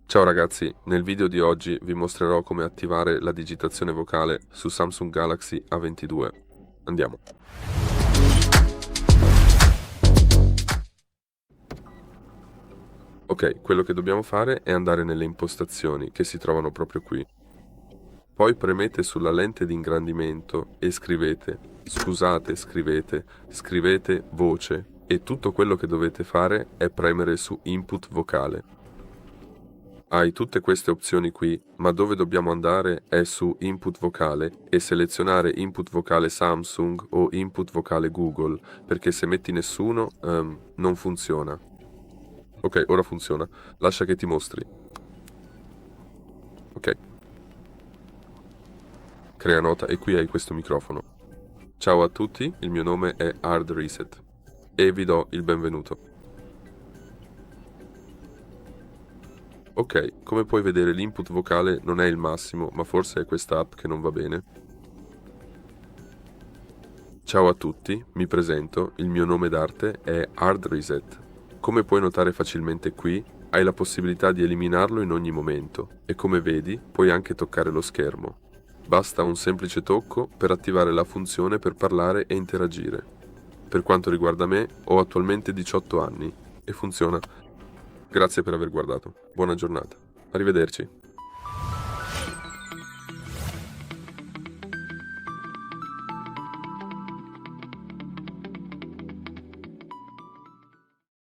Ciao ragazzi, nel video di oggi vi mostrerò come attivare la digitazione vocale su Samsung Galaxy A22. Andiamo. Ok, quello che dobbiamo fare è andare nelle impostazioni che si trovano proprio qui. Poi premete sulla lente di ingrandimento e scrivete voce e tutto quello che dovete fare è premere su input vocale. Hai tutte queste opzioni qui, ma dove dobbiamo andare è su input vocale e selezionare input vocale Samsung o input vocale Google, perché se metti nessuno, non funziona. Ok, ora funziona. Lascia che ti mostri. Ok, crea nota e qui hai questo microfono. Ciao a tutti, il mio nome è Hard Reset e vi do il benvenuto. Ok, come puoi vedere l'input vocale non è il massimo, ma forse è questa app che non va bene. Ciao a tutti, mi presento, il mio nome d'arte è Hard Reset. Come puoi notare facilmente qui, hai la possibilità di eliminarlo in ogni momento e come vedi puoi anche toccare lo schermo. Basta un semplice tocco per attivare la funzione per parlare e interagire. Per quanto riguarda me, ho attualmente 18 anni e funziona. Grazie per aver guardato. Buona giornata. Arrivederci.